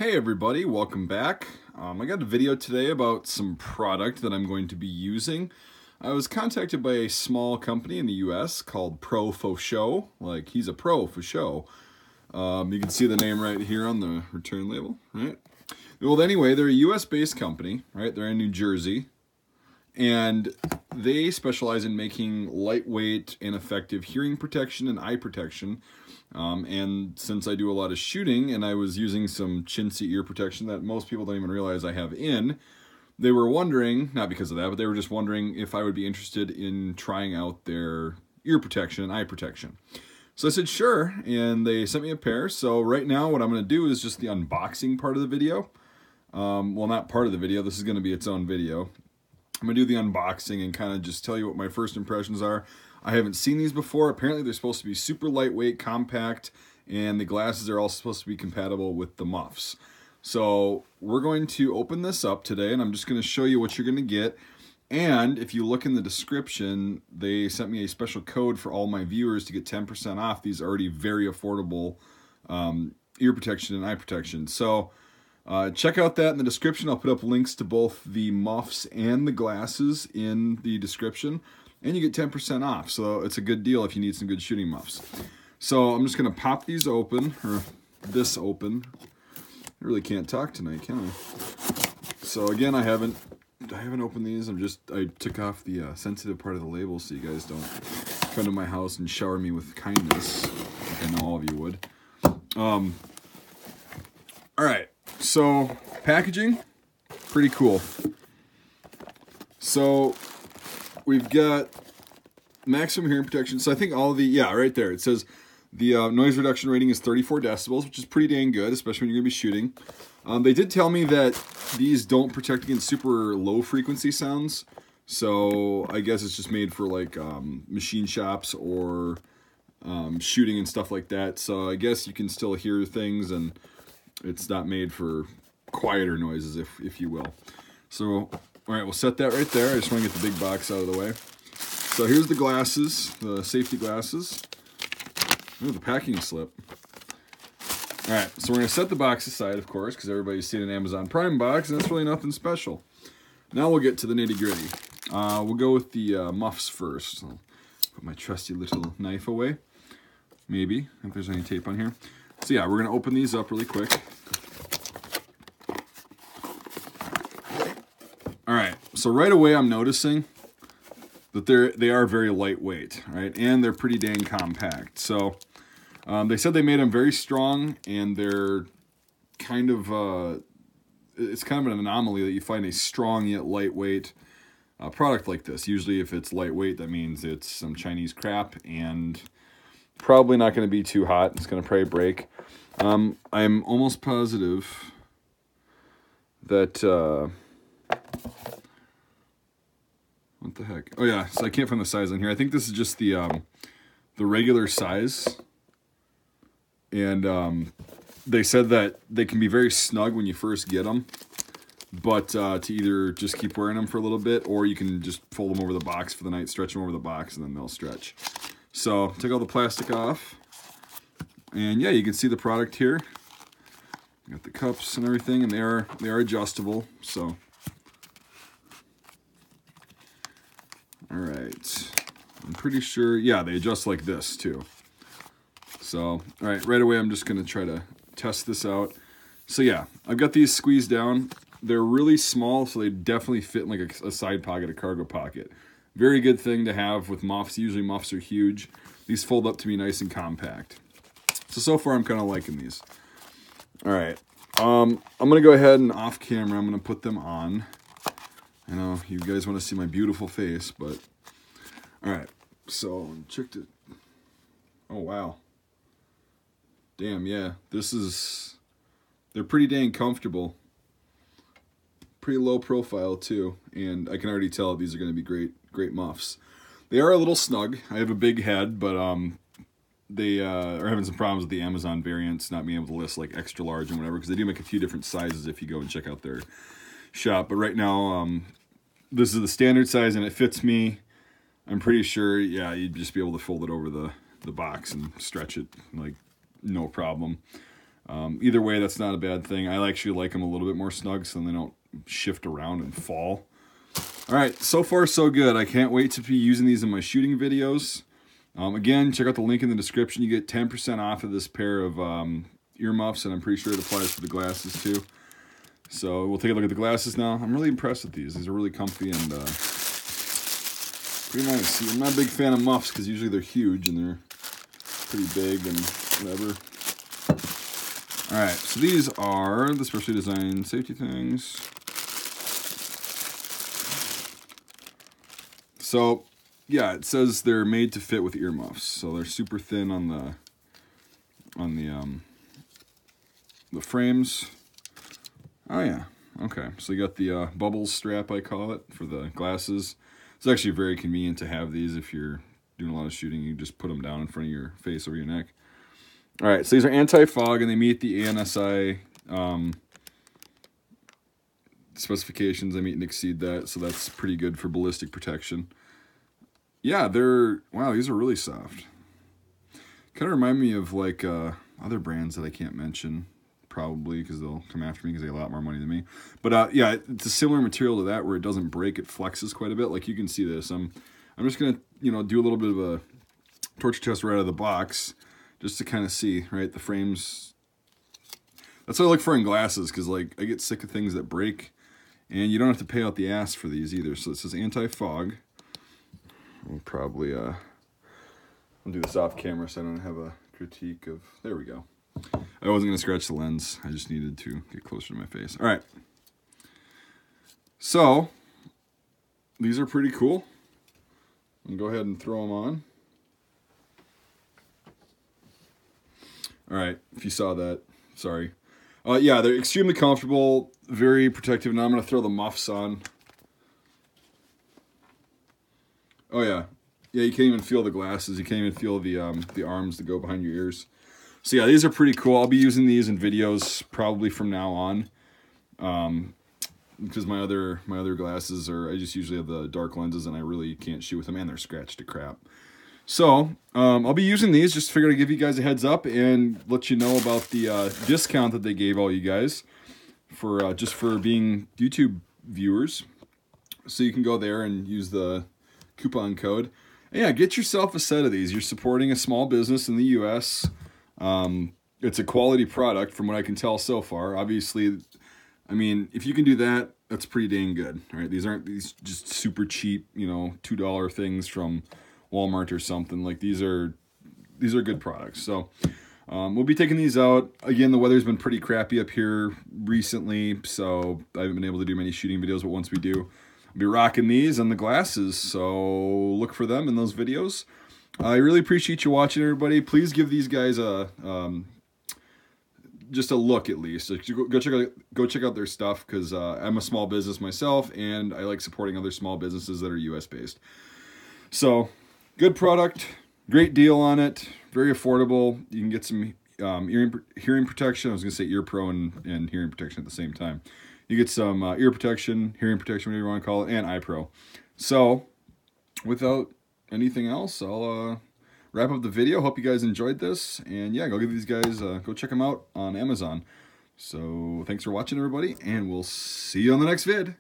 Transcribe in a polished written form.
Hey everybody, welcome back. I got a video today about some product that I'm going to be using. I was contacted by a small company in the US called Pro Faux Show. Like, he's a pro for show. You can see the name right here on the return label, right? Well, anyway, they're a US-based company, right? They're in New Jersey. And they specialize in making lightweight and effective hearing protection and eye protection. And since I do a lot of shooting and I was using some chintzy ear protection that most people don't even realize I have in, they were wondering, not because of that, but they were just wondering if I would be interested in trying out their ear protection and eye protection. So I said, sure, and they sent me a pair. So right now what I'm going to do is just the unboxing part of the video. Well, not part of the video, this is going to be its own video. I'm going to do the unboxing and kind of just tell you what my first impressions are. I haven't seen these before. Apparently they're supposed to be super lightweight, compact, and the glasses are also supposed to be compatible with the muffs. So we're going to open this up today, and I'm just going to show you what you're going to get. And if you look in the description, they sent me a special code for all my viewers to get 10% off these already very affordable ear protection and eye protection. So check out that in the description. I'll put up links to both the muffs and the glasses in the description. And you get 10% off, so it's a good deal if you need some good shooting muffs. So I'm just going to pop these open, or this open. I really can't talk tonight, can I? So again, I haven't opened these. I took off the sensitive part of the label so you guys don't come to my house and shower me with kindness, like I know all of you would. All right, so packaging, pretty cool. So we've got maximum hearing protection. So I think all the, yeah, right there. It says the noise reduction rating is 34 decibels, which is pretty dang good, especially when you're going to be shooting. They did tell me that these don't protect against super low frequency sounds. So I guess it's just made for like machine shops or shooting and stuff like that. So I guess you can still hear things, and it's not made for quieter noises, if you will. So all right, we'll set that right there. I just want to get the big box out of the way. So here's the glasses, the safety glasses. Ooh, the packing slip. All right, so we're going to set the box aside, of course, because everybody's seen an Amazon Prime box, and it's really nothing special. Now we'll get to the nitty-gritty. We'll go with the muffs first. I'll put my trusty little knife away. Maybe, if there's any tape on here. So yeah, we're going to open these up really quick. All right, so right away I'm noticing that they are very lightweight, right? And they're pretty dang compact. So they said they made them very strong, and they're kind of, it's kind of an anomaly that you find a strong yet lightweight product like this. Usually if it's lightweight, that means it's some Chinese crap and probably not going to be too hot. It's going to probably break. I'm almost positive that... what the heck? Oh yeah, so I can't find the size on here. I think this is just the regular size. And they said that they can be very snug when you first get them, but to either just keep wearing them for a little bit, or you can just fold them over the box for the night, stretch them over the box, and then they'll stretch. So take all the plastic off, and yeah, you can see the product here. Got the cups and everything, and they are adjustable. So. All right, I'm pretty sure, yeah, they adjust like this too. So, all right away, I'm just gonna try to test this out. So yeah, I've got these squeezed down. They're really small, so they definitely fit in like a side pocket, a cargo pocket. Very good thing to have with muffs. Usually muffs are huge. These fold up to be nice and compact. So far I'm kind of liking these. All right, I'm gonna go ahead and off camera, I'm gonna put them on. I know you guys want to see my beautiful face, but all right. So checked it. Oh wow. Damn, yeah. They're pretty dang comfortable. Pretty low profile too, and I can already tell these are going to be great muffs. They are a little snug. I have a big head, but they are having some problems with the Amazon variants, not being able to list like extra large and whatever, because they do make a few different sizes if you go and check out their shop. But right now, this is the standard size, and it fits me. I'm pretty sure, yeah, you'd just be able to fold it over the box and stretch it, like, no problem. Either way, that's not a bad thing. I actually like them a little bit more snug so they don't shift around and fall. All right, so far so good. I can't wait to be using these in my shooting videos. Again, check out the link in the description. You get 10% off of this pair of earmuffs, and I'm pretty sure it applies for the glasses too. So we'll take a look at the glasses now. I'm really impressed with these. These are really comfy and pretty nice. I'm not a big fan of muffs because usually they're huge and they're pretty big and whatever. All right, so these are the specially designed safety things. So, yeah, it says they're made to fit with earmuffs. So they're super thin on the frames. Oh yeah, okay. So you got the bubbles strap, I call it, for the glasses. It's actually very convenient to have these if you're doing a lot of shooting. You just put them down in front of your face over your neck. All right, so these are anti-fog, and they meet the ANSI specifications. They meet and exceed that, so that's pretty good for ballistic protection. Yeah, wow, these are really soft. Kind of remind me of like other brands that I can't mention, probably, because they'll come after me because they have a lot more money than me. But yeah, it's a similar material to that where it doesn't break, it flexes quite a bit. Like you can see this. I'm just gonna, do a little bit of a torture test right out of the box, just to kind of see, right, the frames. That's what I look for in glasses, because like I get sick of things that break, and you don't have to pay out the ass for these either. So it says anti-fog. We'll probably I'll do this off camera so I don't have a critique of. There we go. I wasn't gonna scratch the lens. I just needed to get closer to my face. All right. So these are pretty cool. I'm gonna go ahead and throw them on. All right, if you saw that, sorry. Yeah, they're extremely comfortable, very protective. Now I'm gonna throw the muffs on. Oh yeah, yeah. You can't even feel the glasses. You can't even feel the arms that go behind your ears. So yeah, these are pretty cool. I'll be using these in videos probably from now on, because my other glasses I just usually have the dark lenses and I really can't shoot with them, and they're scratched to crap. So I'll be using these. Just figured I'd give you guys a heads up and let you know about the discount that they gave all you guys for just for being YouTube viewers. So you can go there and use the coupon code. And yeah, get yourself a set of these. You're supporting a small business in the U.S. It's a quality product from what I can tell so far. Obviously, I mean, if you can do that, that's pretty dang good, right? These aren't these just super cheap, $2 things from Walmart or something. Like these are good products. So we'll be taking these out. Again, the weather's been pretty crappy up here recently, so I haven't been able to do many shooting videos, but once we do, I'll be rocking these and the glasses. So look for them in those videos. I really appreciate you watching, everybody. Please give these guys a just a look at least. Go check out their stuff, because I'm a small business myself, and I like supporting other small businesses that are US based. So good product, great deal on it, very affordable. You can get some hearing protection. I was gonna say ear pro and hearing protection at the same time. You get some ear protection, hearing protection, whatever you want to call it, and eye pro. So without anything else, I'll wrap up the video. Hope you guys enjoyed this, and yeah, go give these guys go check them out on Amazon. So thanks for watching, everybody, and we'll see you on the next vid.